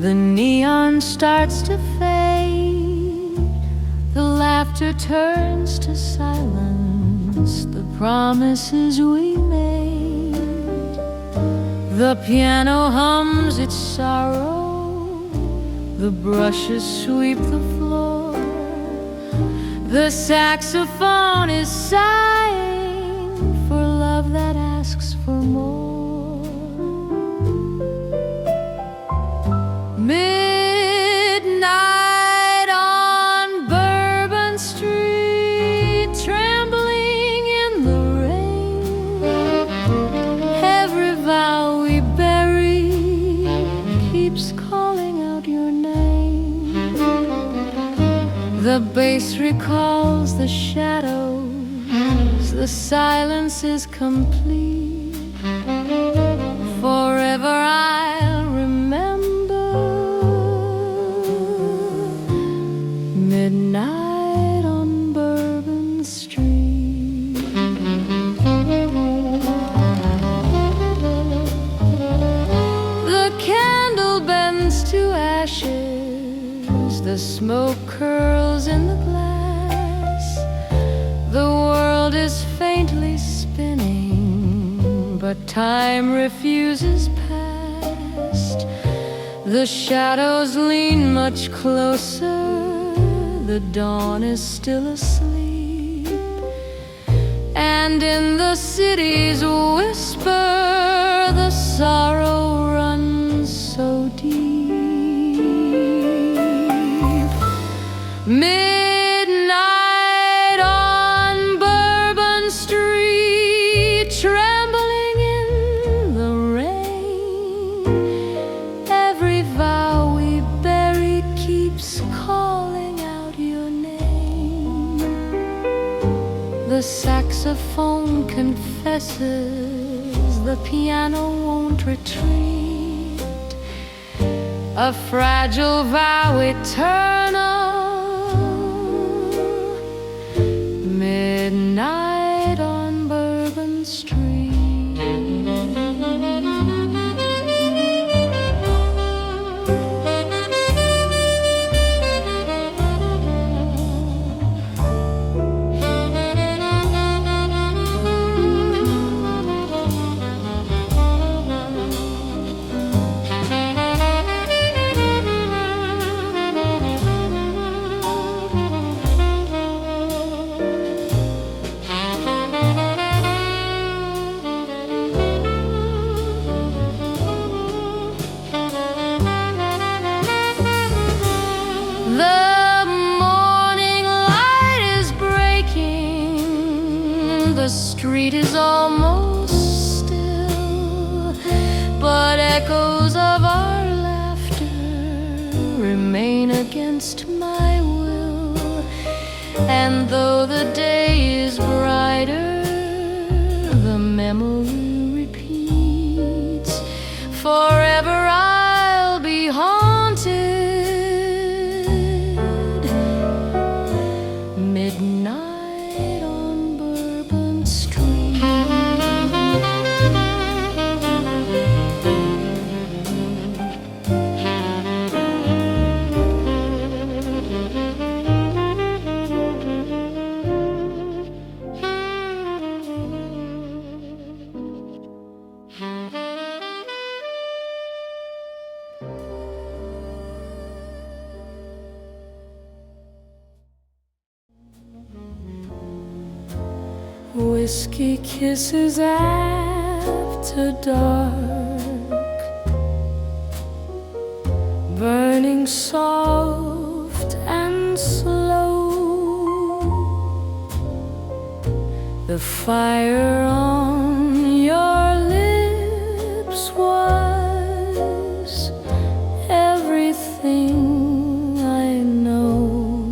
The neon starts to fade, the laughter turns to silence, the promises we made. The piano hums its sorrow, the brushes sweep the floor, the saxophone is sighing for love that asks for more. Midnight on Bourbon Street, trembling in the rain. Every vow we bury keeps calling out your name. The bass recalls the shadows, the silence is complete. Forever I'll remember midnight on Bourbon Street. The candle bends to ashes, the smoke curls in the glass. The world is faintly spinning, but time refuses past. The shadows lean much closer, the dawn is still asleep, and in the city's whisper the sorrow runs so deep. Midnight on Bourbon Street, trembling in the rain. Every vow we bury keeps calling out your name. The saxophone confesses, the piano won't retreat. A fragile vow eternal. Midnight on Bourbon Street. The morning light is breaking, the street is almost still, but echoes of our laughter remain against my will. And though the day is brighter, the memory repeats. Forever I'll be haunted. Midnight on Bourbon Street. Whiskey kisses after dark, burning soft and slow. The fire on your lips was everything I know.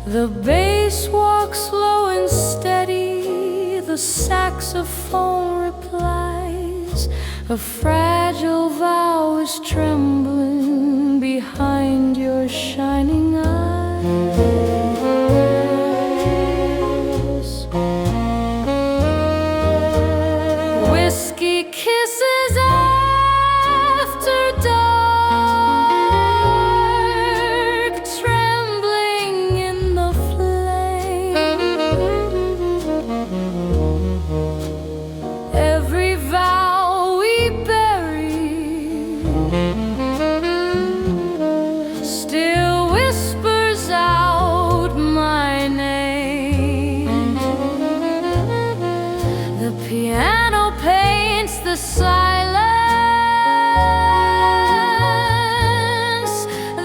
The bass walks slow and steady, the saxophone replies. A fragile vow is trembling behind your shining eyes. Whiskey kisses after silence,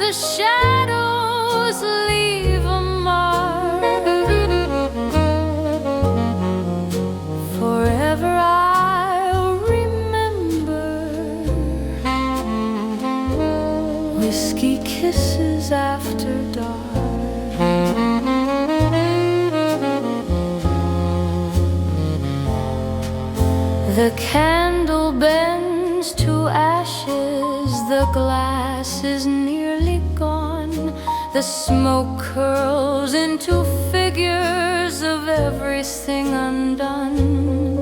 the shadows leave a mark. Forever I'll remember whiskey kisses after dark. The candle bends to ashes, the glass is nearly gone. The smoke curls into figures of everything undone.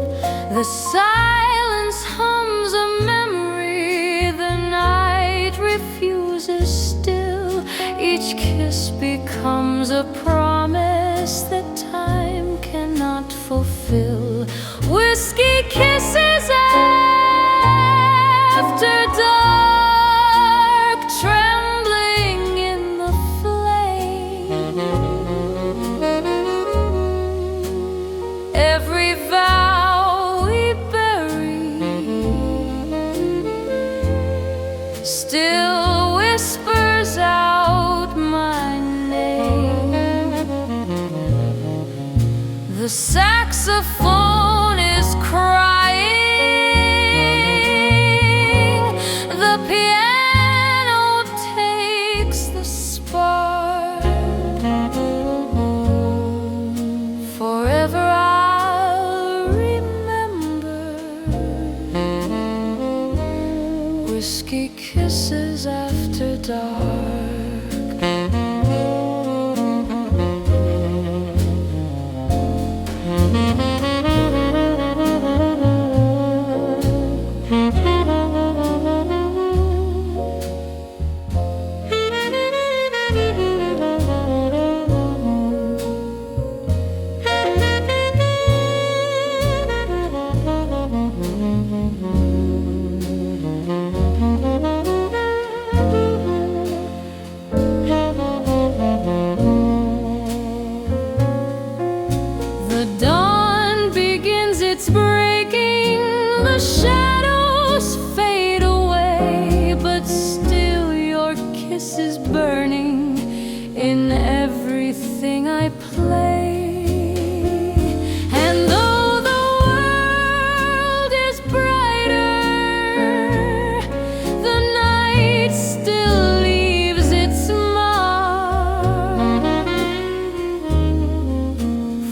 The silence hums a memory, the night refuses still. Each kiss becomes a promise that time cannot fulfill. Whiskey kisses after dark, trembling in the flame. Every vow we bury still whispers out my name. The saxophone is crying, the piano takes the spark. Forever I'll remember whiskey kisses after dark. It's breaking, the shadows fade away, but still your kiss is burning in everything I play. And though the world is brighter, the night still leaves its mark.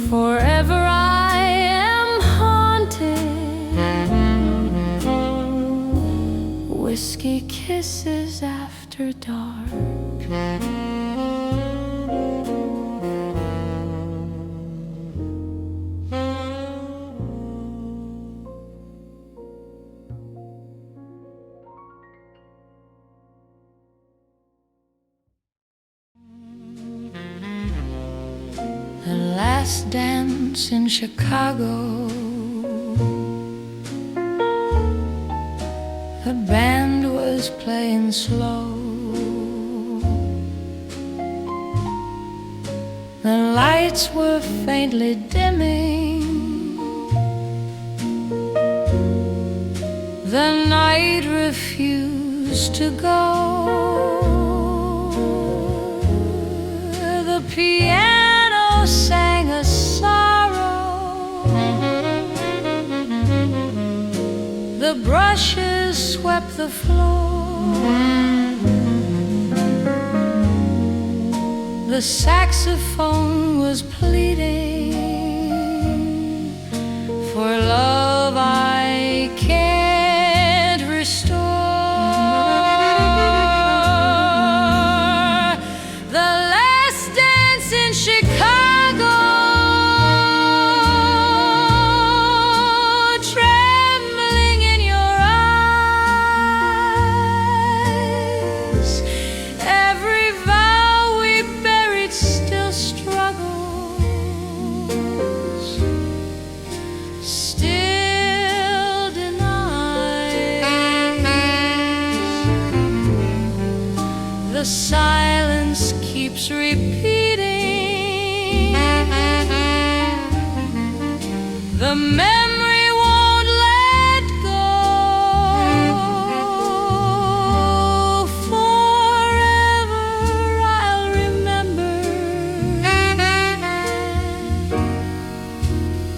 Forever whiskey kisses after dark. The last dance in Chicago, the band was playing slow. The lights were faintly dimming. The night refused to go. The piano sang a sorrow. The brushes swept the floor. The saxophone was pleading for love I can't restore. The last dance in Chicago, trembling in your eyes. Every vow we buried still struggles, still denies. The silence keeps repeating. The memory won't let go.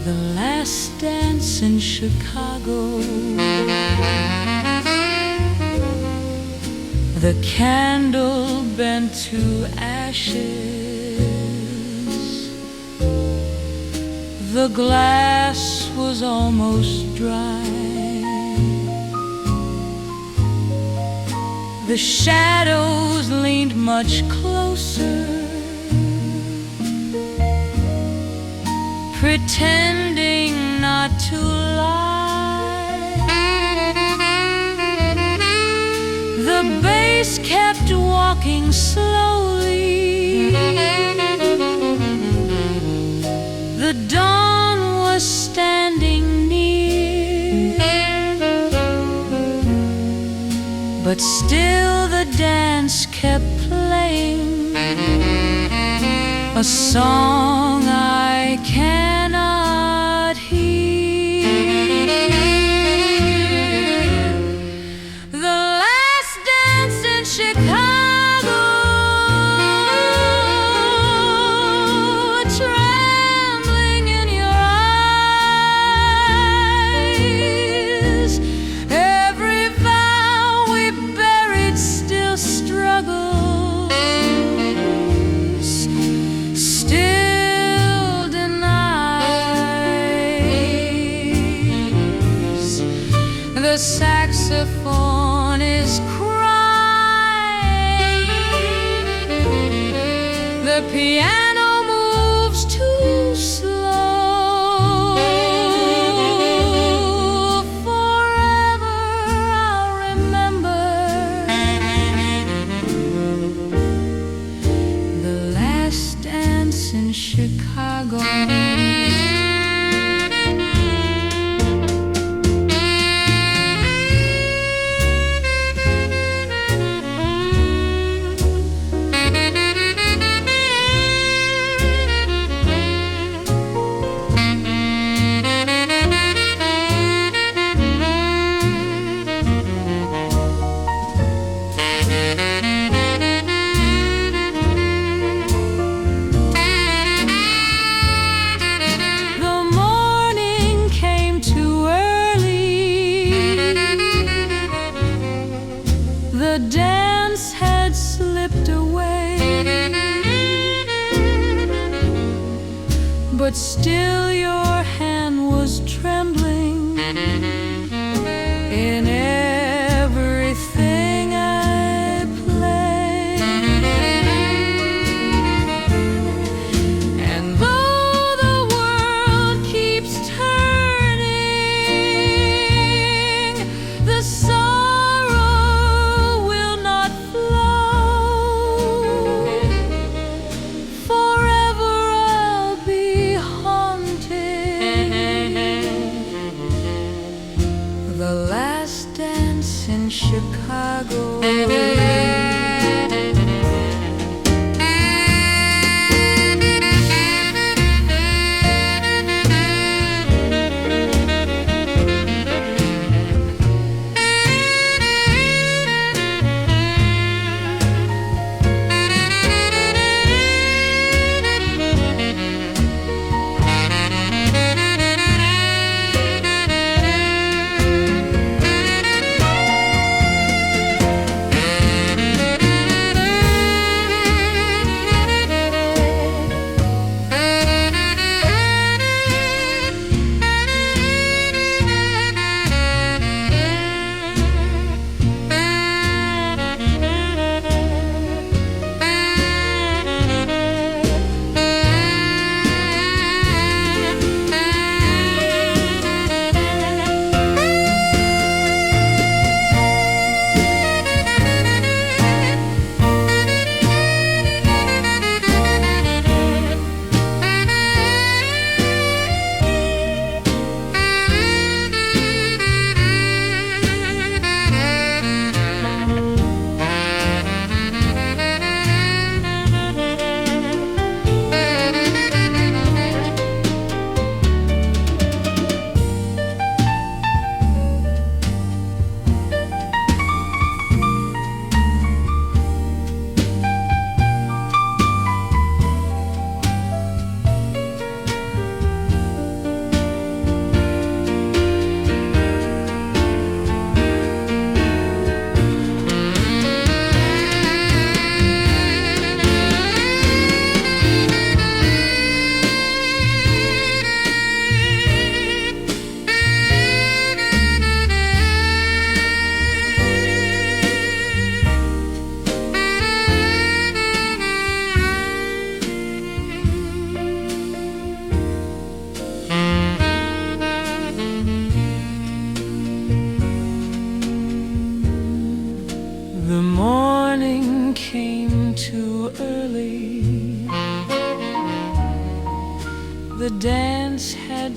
The last dance in Chicago. The candle bent to ashes. The glass was almost dry. The shadows leaned much closer, pretending not to lie. The bass kept walking slowly. The dawn was standing near, but still the dance kept playing, a song I cannot hear. The last dance in Chicago, trembling in your eyes. Every vow we buried still struggles, still denies. The saxophone is crying. The piano moves too slow. Forever I'll remember the last dance in Chicago. The dance had slipped away, but still your hand was trembling in everything I play. And though the world keeps turning, the the last dance in Chicago.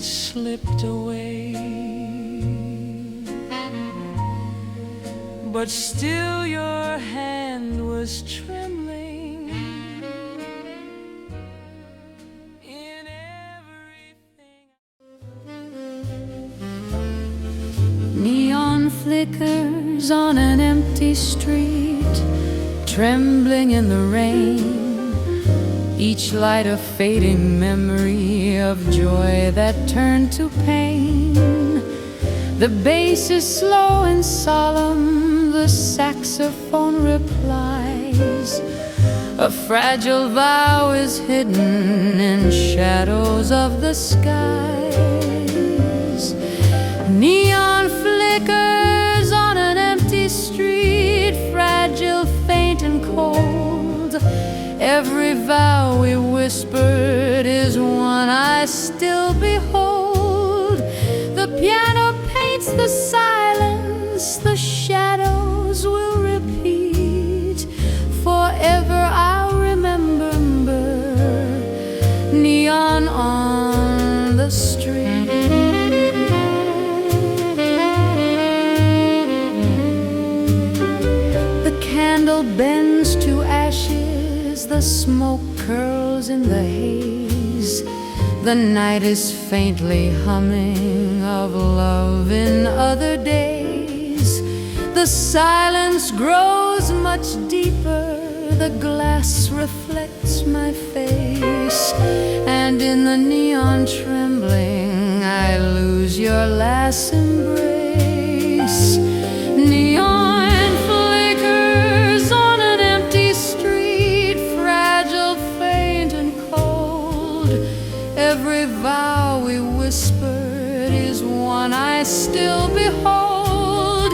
slipped away, but still your hand was trembling in everything. Neon flickers on an empty street, trembling in the rain, each light a fading memory of joy that turned to pain. The bass is slow and solemn, the saxophone replies. A fragile vow is hidden in shadows of the skies. Neon flickers on an empty street, fragile, faint and cold. Every vow we whispered is one I still behold. The piano paints the silence, the shadows will repeat. Forever I'll remember neon on the street. The candle bends to ashes, the smoke curls in the haze. The night is faintly humming of love in other days. The silence grows much deeper, the glass reflects my face, and in the neon trembling I lose your last embrace. Neon flickers on an empty street, fragile, faint and cold. Every vow we whispered is one I still behold.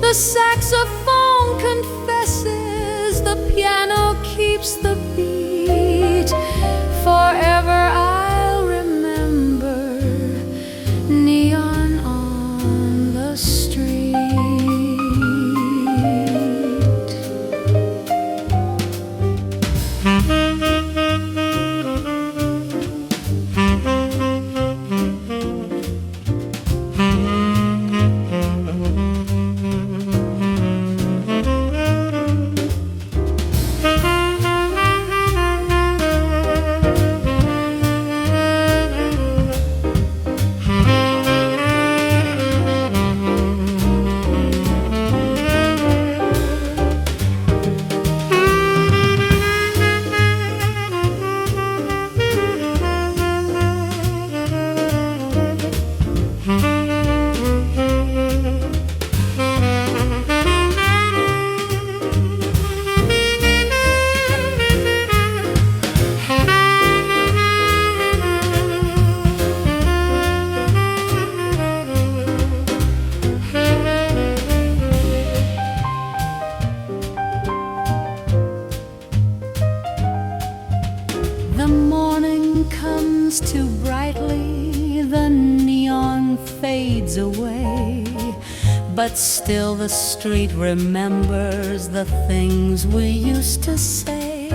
The saxophone confesses, the piano keeps the beat. Forever I'll remember neon on the street. The morning comes too brightly, the neon fades away, but still the street remembers the things we used to say.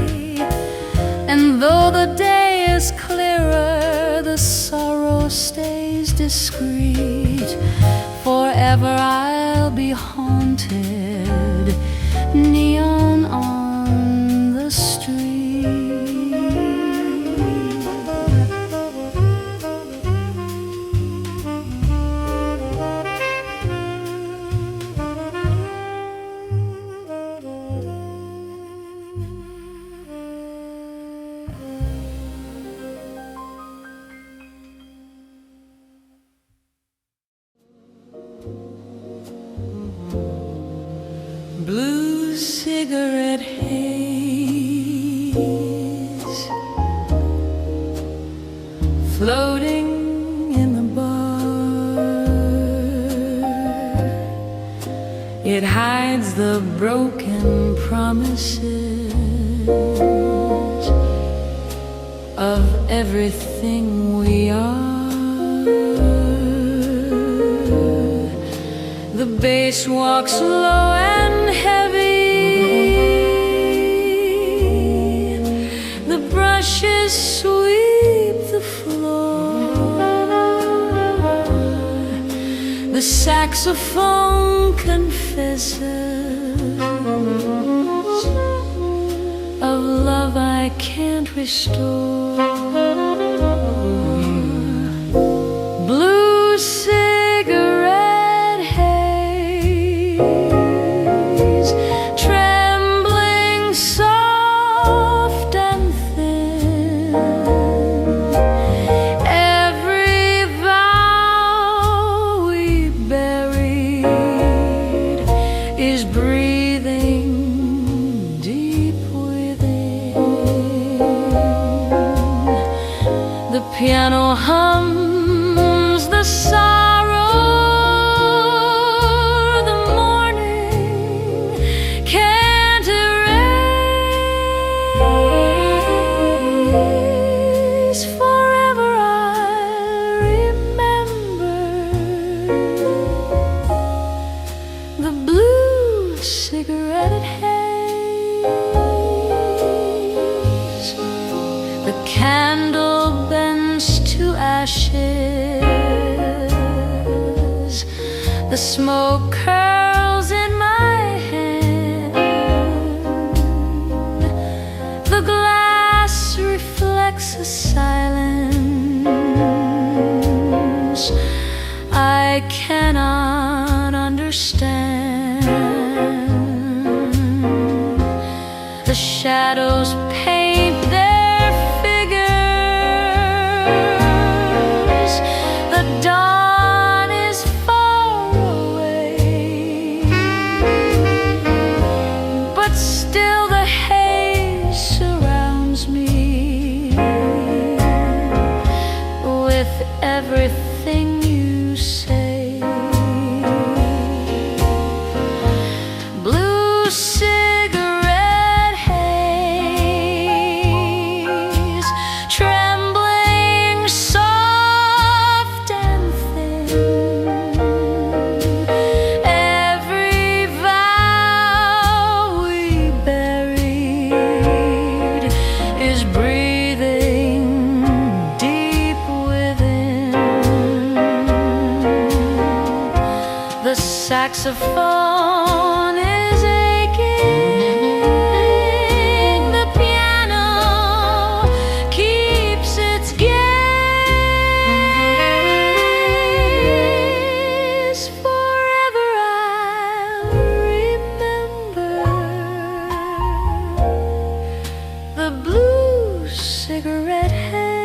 And though the day is clearer, the sorrow stays discreet. Forever I'll be haunted, neon on the street. Blue cigarette haze floating in the bar. It hides the broken promises of everything we are. The bass walks slow and heavy, the brushes sweep the floor. The saxophone confesses of love I can't restore. Blue cigarette haze, trembling soft and thin. Every vow we buried is breathing deep within. The piano hums the sorrow the morning can't erase. Forever I'll remember the blue cigarette haze. The candle bends to ashes, the smoke curls in my hand, the glass reflects a silence I cannot understand. The shadows paint their figures, the dawn is far away, but still the haze surrounds me with everything you say. Blue cigarette haze, trembling soft and thin. Every vow we buried is breathing deep within. The saxophone is aching, the piano keeps its gaze. Forever I'll remember the blue cigarette haze.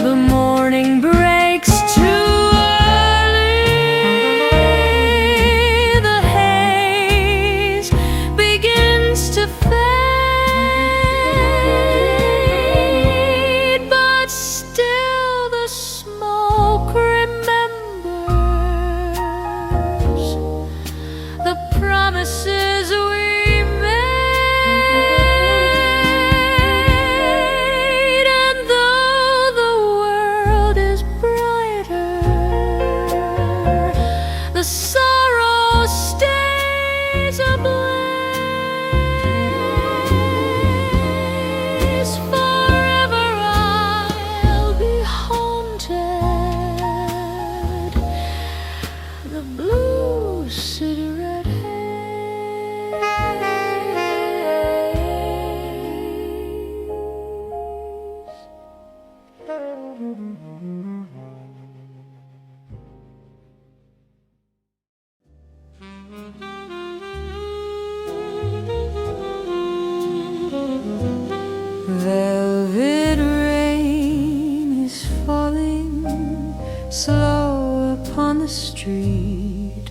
The morning breaks too early, the haze begins to fade, but still the smoke remembers the promises we made. And though the world is brighter, the sorrow stays ablaze. Forever I'll be haunted, the blue cigarette haze. street.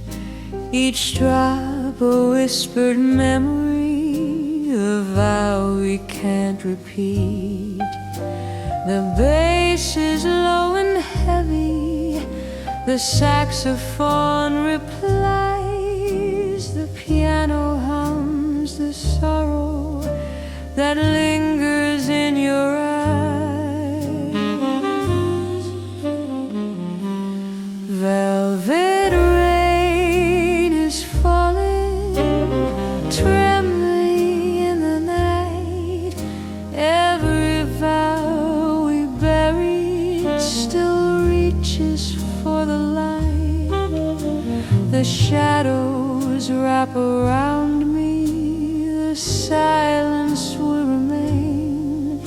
Each drop a whispered memory, a vow we can't repeat. The bass is low and heavy, the saxophone replies, the piano hums the sorrow that lingers in your eyes. Velvet rain is falling, trembling in the night. Every vow we buried still reaches for the light. The shadows wrap around me, the silence will remain.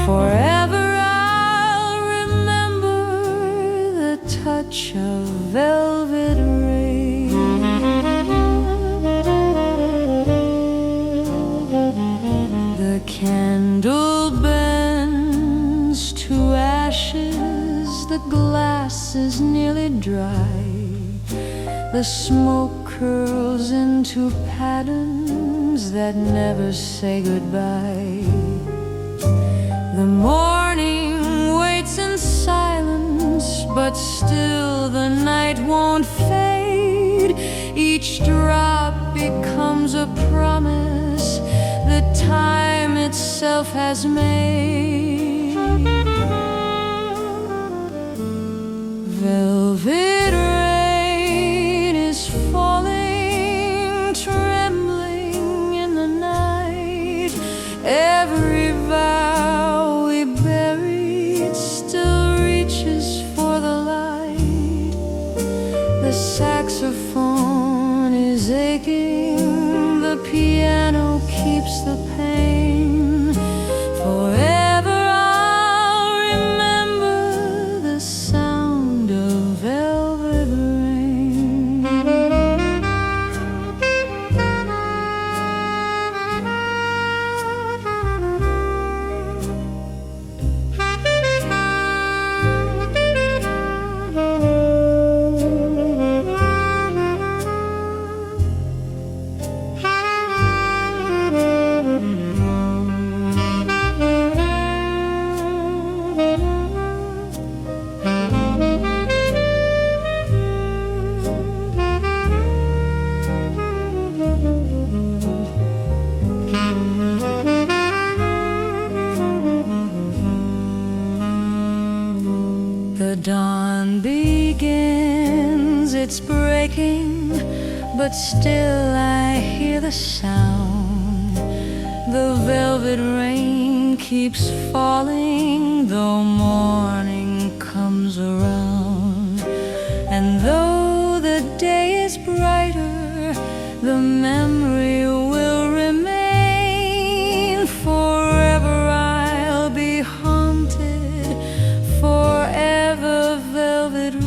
Forever I'll remember the touch of velvet rain. The candle bends to ashes, the glass is nearly dry. The smoke curls into patterns that never say goodbye. The morning waits in silence, but still the night won't fade. Each drop becomes a promise that time itself has made. Velvet rain is falling, trembling in the night. Every vow we buried still reaches for the light. The saxophone is aching, the piano keeps the pain. Forever I'll remember the sound of velvet rain. The dawn begins, it's breaking, but still I hear the sound. The velvet rain keeps falling, though morning comes around. And though the day is brighter, the memory will remain. Forever I'll be haunted, forever velvet rain.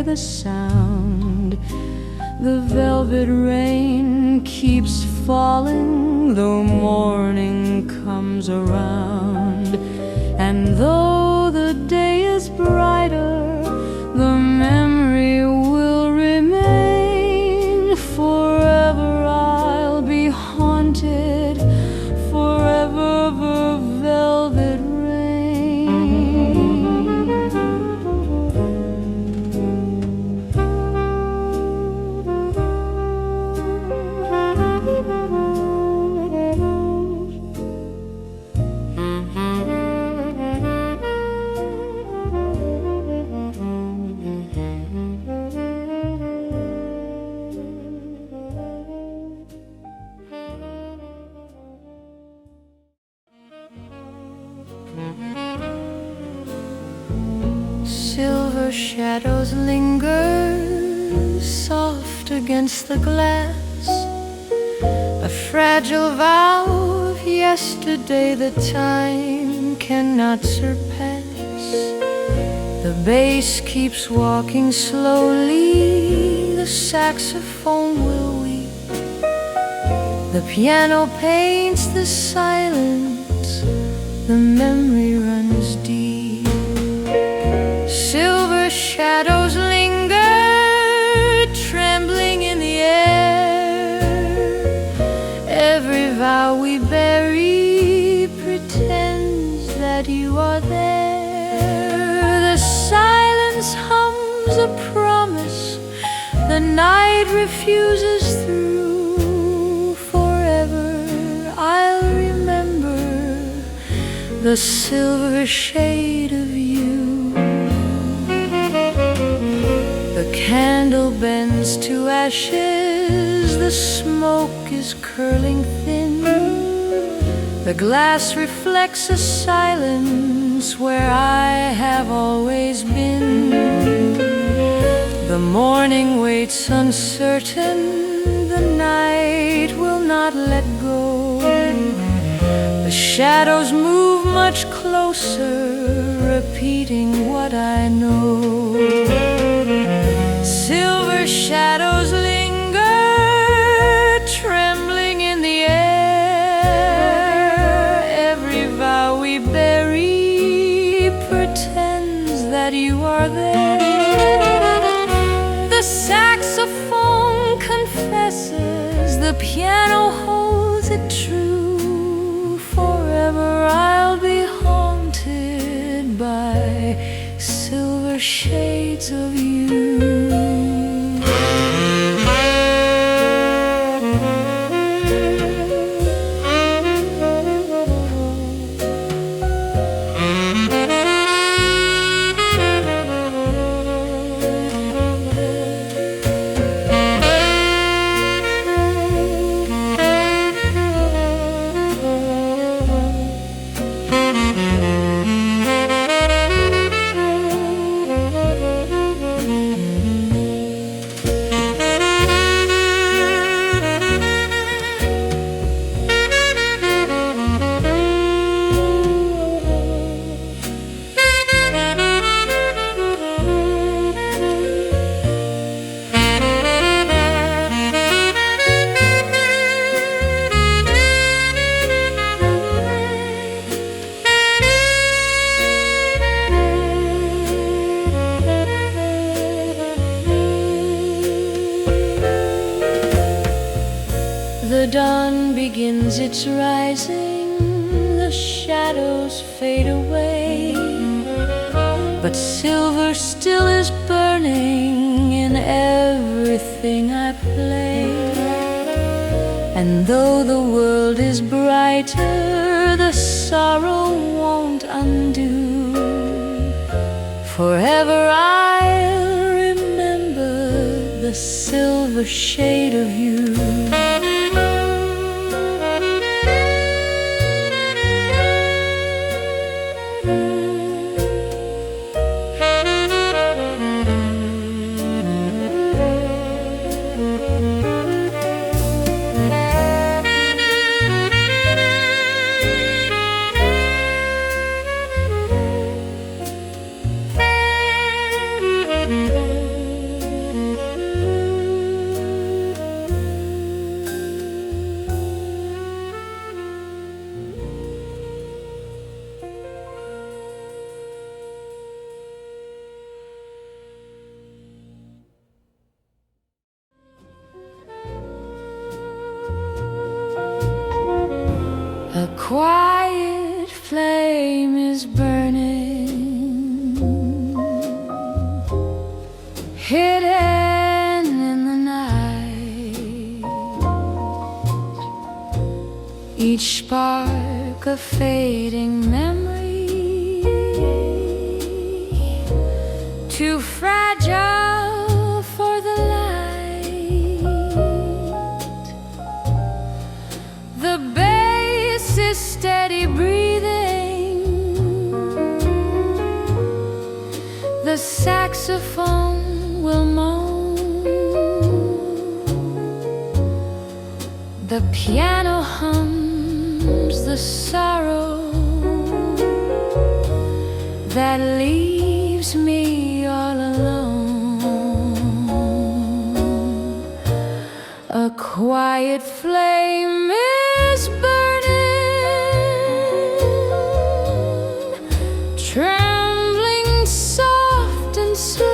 hear the sound. The velvet rain keeps falling, though morning comes around. And though the day is brighter, the memory will remain. Forever I'll be haunted, forever the velvet rain. Silver shadows linger soft against the glass, a fragile vow of yesterday that time cannot surpass. The bass keeps walking slowly, the saxophone will weep, the piano paints the silence, the memory runs deep. Silver shadows linger, trembling in the air. Every vow we bury pretends that you are there. The silence hums a promise the night refuses through. Forever I'll remember the silver shade of you. The candle bends to ashes, the smoke is curling thin. The glass reflects a silence where I have always been. The morning waits uncertain, the night will not let go. The shadows move much closer, repeating what I know. Silver shadows linger, trembling in the air. Every vow we bury pretends that you are there. The saxophone confesses, the piano holds it true. Forever I'll be haunted by silver shades of you. The dawn begins its rising, the shadows fade away, but silver still is burning in everything I play. And though the world is brighter, the sorrow won't undo. Forever I'll remember the silver shade of you. A quiet flame is burning, hidden in the night. Each spark a fading memory, too fragile for the light. The bass is steady breathing, the saxophone will moan, the piano hums the sorrow that leaves me all alone. A quiet flame is burning, trembling soft and slow.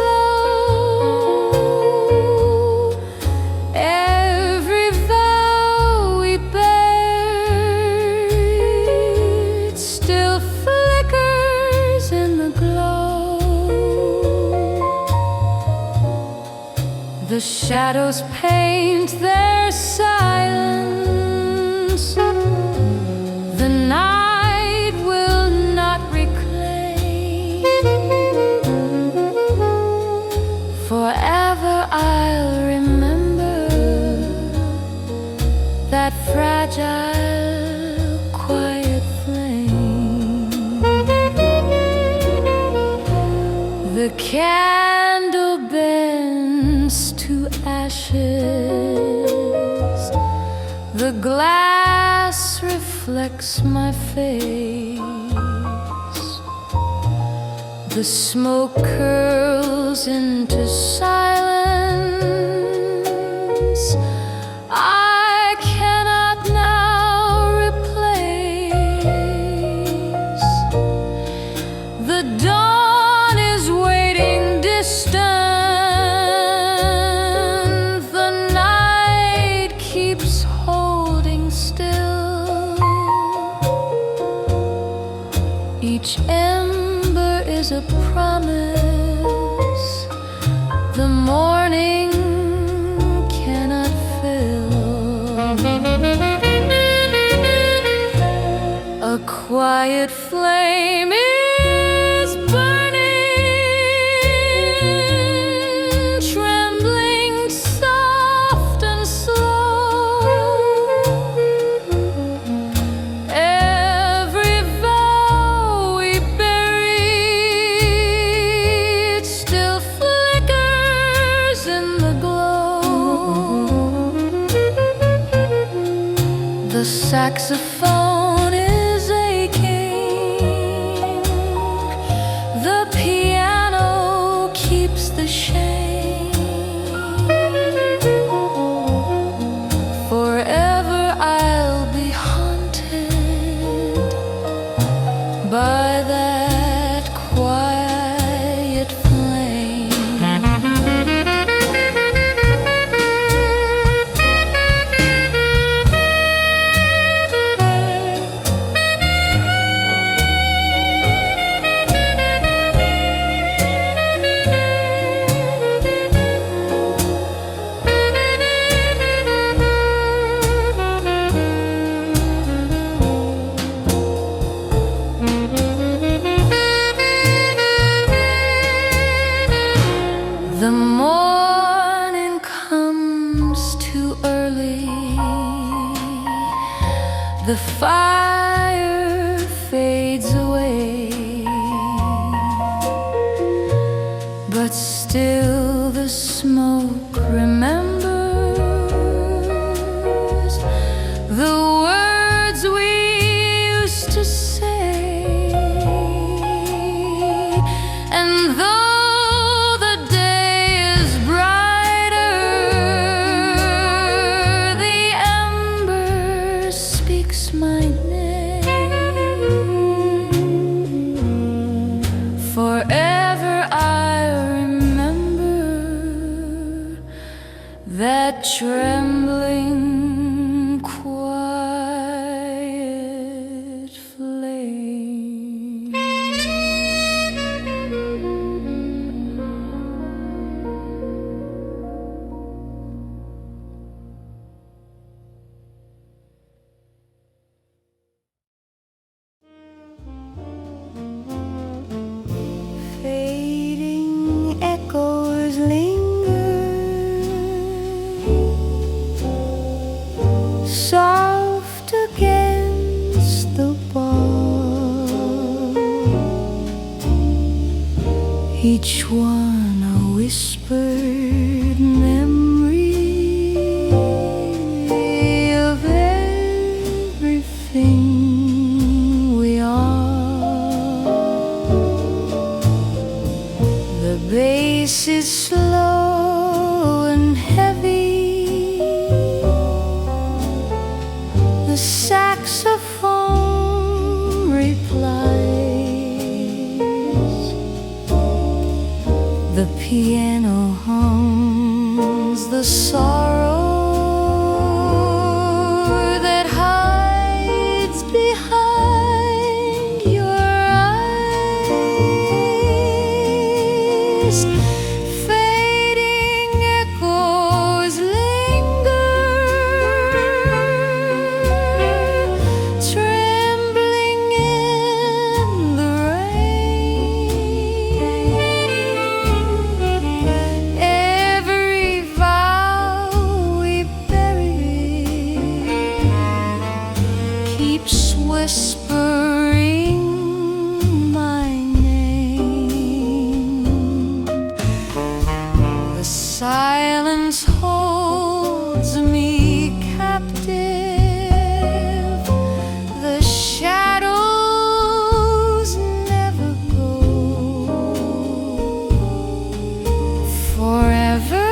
Every vow we bear, it still flickers in the glow. The shadows paint their silence, the night will not reclaim. Forever I'll remember that fragile, quiet flame. The candle bends to ashes, the glass reflects my face. The smoke curls into silence. I cannot now replace. The dawn is waiting distant. The night keeps holding still. Each ember is a promise the morning cannot fill. A quiet flame is burning, trembling soft and slow. Every vow we bury, it still flickers in the glow. The saxophone is aching, the piano keeps the shame. Forever I'll be haunted by that quiet flame. The morning comes too early, the fire fades away, but still the smoke remembers the words we used to say. And though the day is brighter, the ember speaks my name. Forever I remember that trembling quiet sorrow that hides behind your eyes. Fading echoes linger, trembling in the rain. Every vow we bury keeps whispering my name. The silence holds me captive. The shadows never go. Forever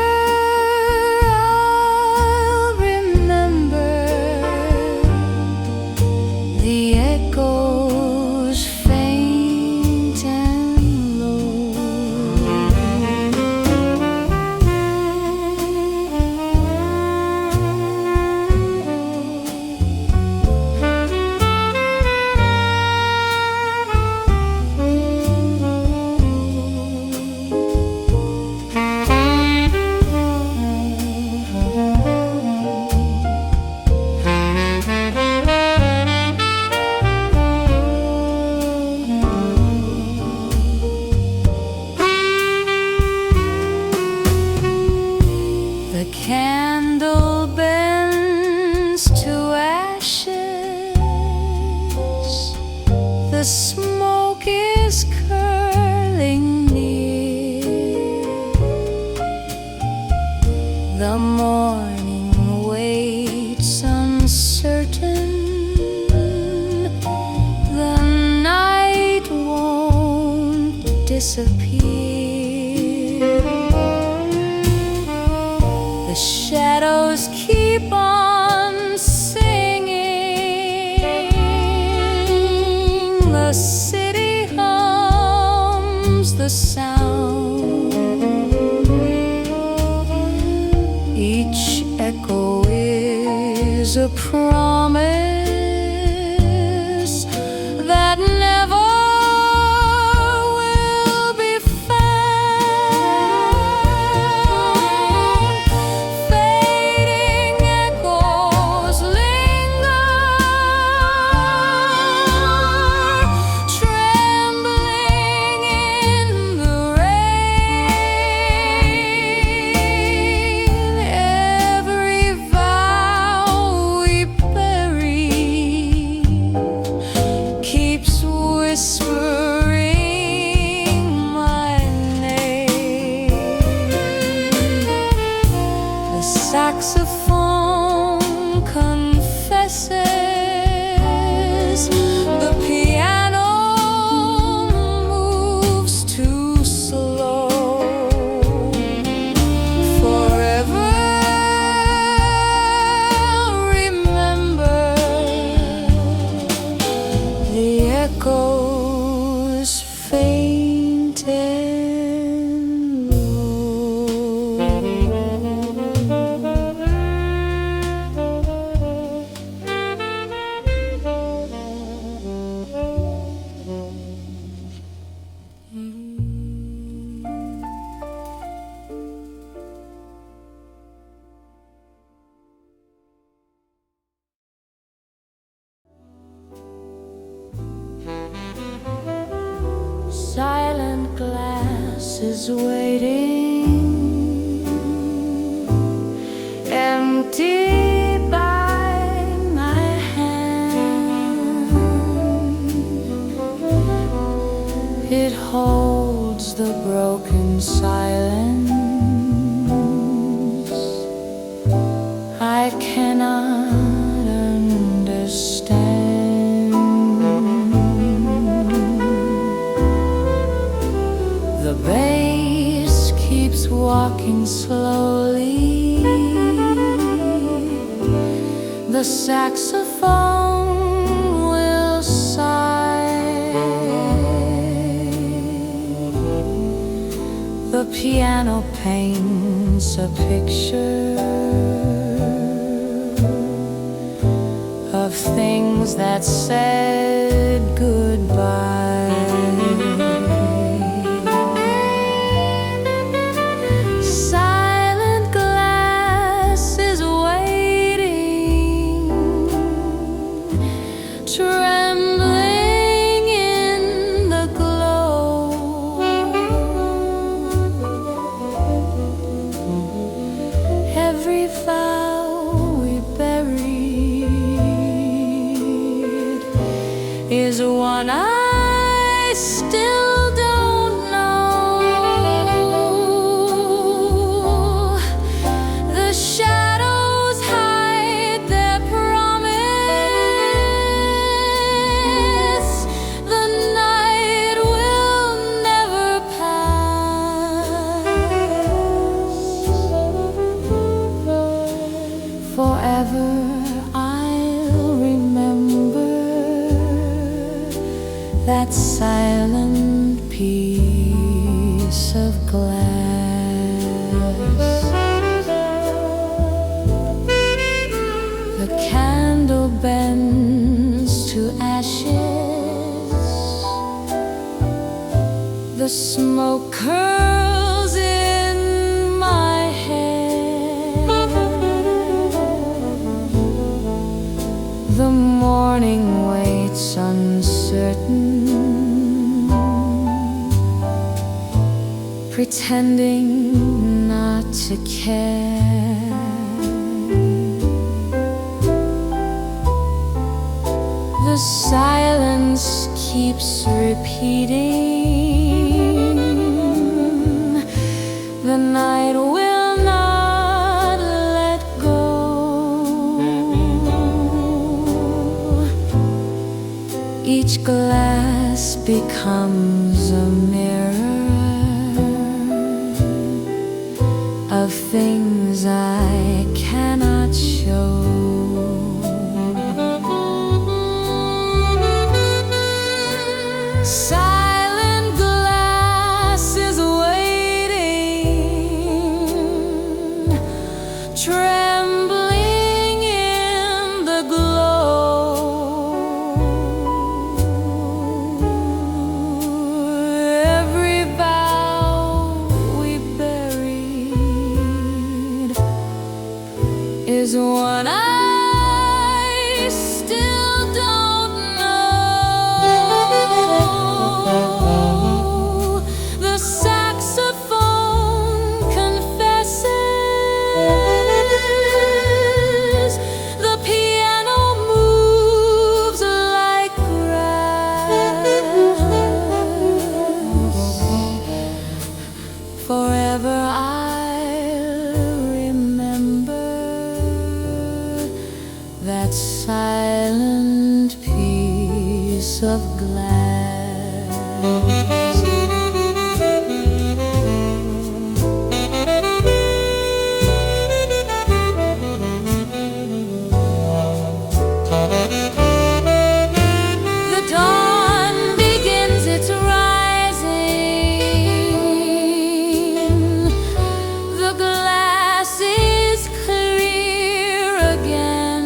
I'll remember the echoes faint and low. The candle bends to ashes. The smoke is curling near. The morning waits uncertain. The night won't disappear. The shadows keep on singing. The city hums the sound. Each echo is a promise that never will be found. Fading echoes linger, trembling in the rain. Every vow we bury keeps whispering my name. The saxophone confesses. The piano moves too slow. Forever remember the echoes faint and low. Silent glass is waiting, empty by my hand. It holds the broken silence I cannot understand. The bass keeps walking slowly. The saxophone will sigh. The piano paints a picture that said goodbye. Silent glass is waiting, trembling in the glow. Every vow we buried is one I still don't know. The shadows hide their promise. The night will never pass. Forever I'll remember that silent piece of glass. The candle bends to ashes, the smoke curls in my hair. The morning waits uncertain, pretending not to care. The silence keeps repeating, the night will not let go. Each glass becomes a mirror of things I cannot show. Silent glass is waiting, trembling in the glow. Every vow we buried is one I still don't know. The saxophone confesses, the piano moves like grass. Forever I'll remember that silent piece of glass. The dawn begins its rising. The glass is clear again,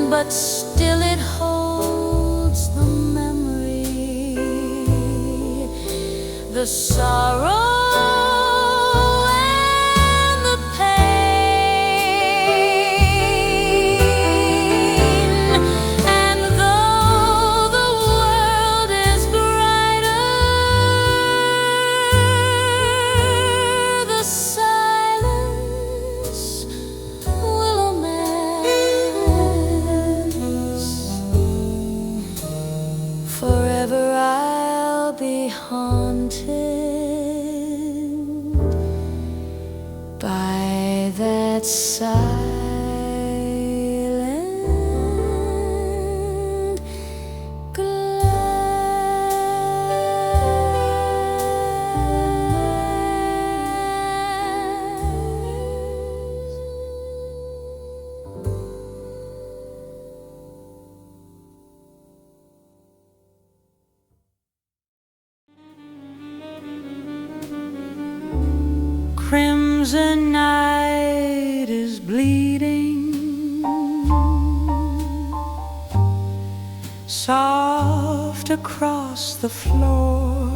but still it holds the memory, the sorrow and the pain. And though the world is brighter, the silence will amass. Forever I'll be haunted by that silent crimson night is bleeding across the floor.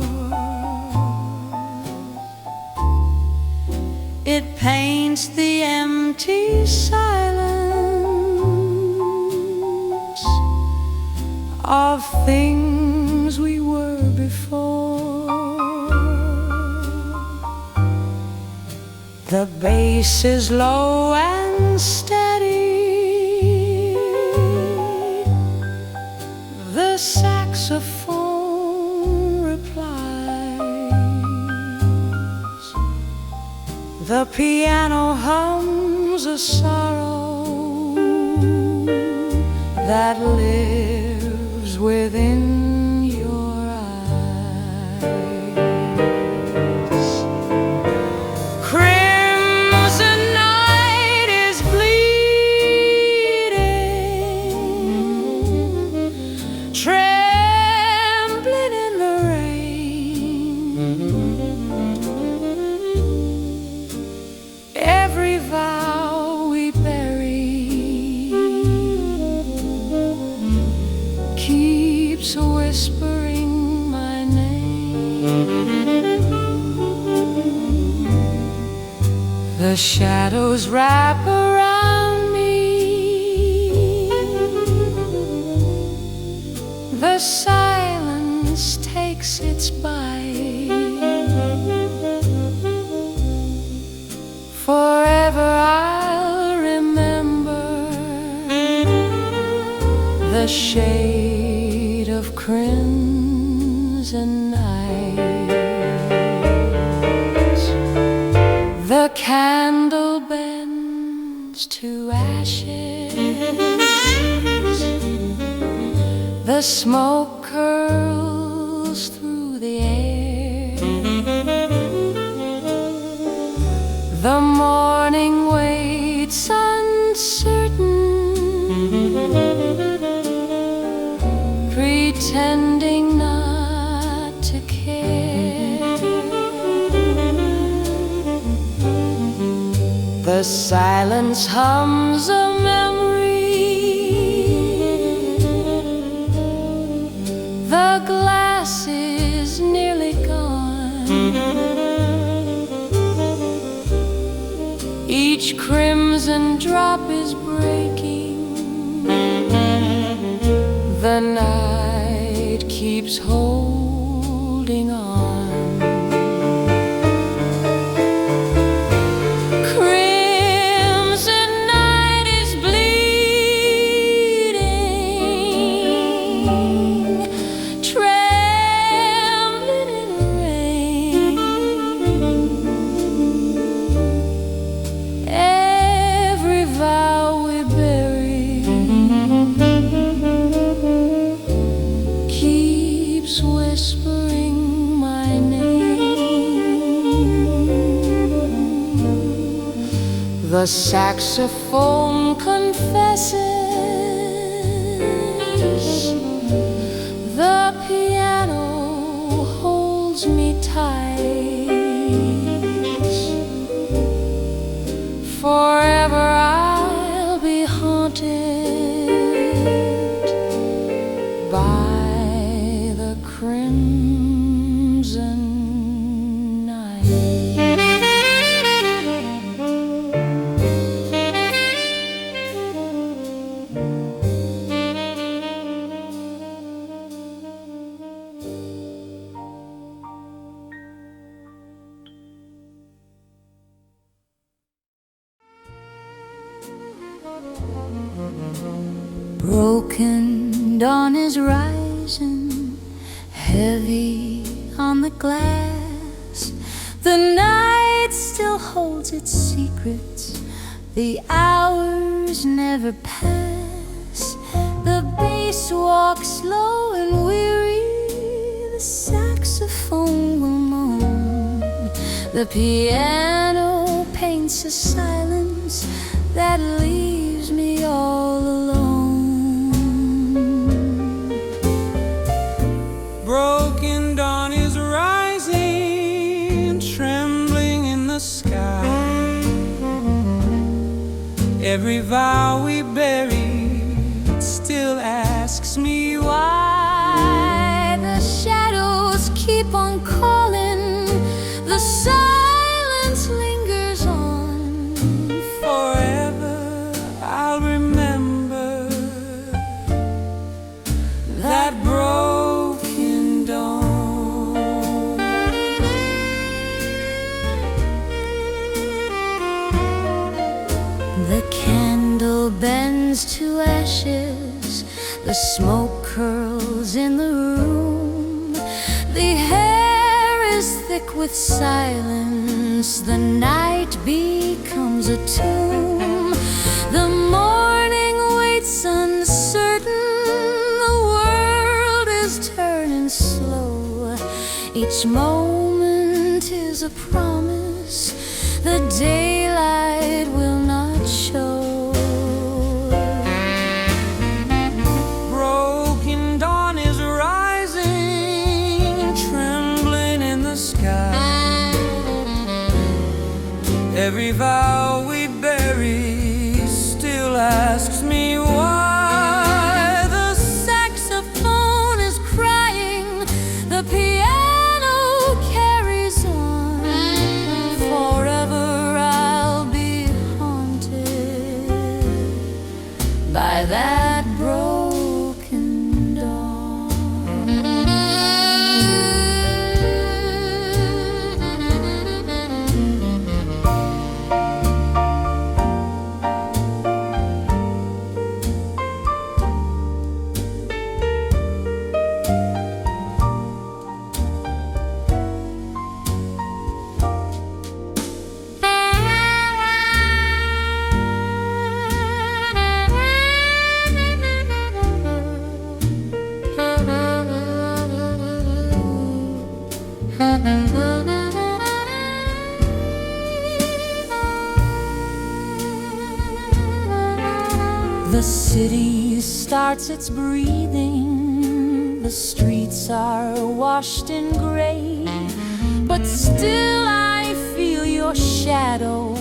It paints the empty silence of things we were before. The bass is low and steady. The saxophone replies. The piano hums a sorrow that lives within your eyes. Crimson night is bleeding, trembling in the rain. Every vow we bury keeps whispering my name. The shadows wrap around me. The silence takes its bite. Forever I'll remember the shade of crimson nights. The candle bends to ashes. The smoke curls through the air. The morning waits uncertain, pretending not to care. The silence hums a memory. The glass is nearly gone. Each crimson drop is breaking. The night keeps holding on. Crimson night is bleeding, trembling in the rain. Every vow we bury keeps whispering my name. The saxophone confesses. The piano holds me tight. Forever I'll be haunted by the crimson night. Broken dawn is rising, heavy on the glass. The night still holds its secrets. The hours never pass. The bass walks slow and weary. The saxophone will moan. The piano paints a silence that leaves me all alone. Broken dawn is rising, trembling in the sky. Every vow we bury still asks me why. silence lingers on. Forever I'll remember that broken dawn. The candle bends to ashes, the smoke curls in the room. The air is thick with silence, the night becomes a tomb. The morning waits uncertain, the world is turning slow. Each moment is a promise, the daylight will not show. Broken dawn is rising, trembling in the sky. Every vow we bury still asks me why. The saxophone is crying, the piano carries on. Forever I'll be haunted by that broken dawn. The city starts its breathing, the streets are washed in gray, but still I feel your shadow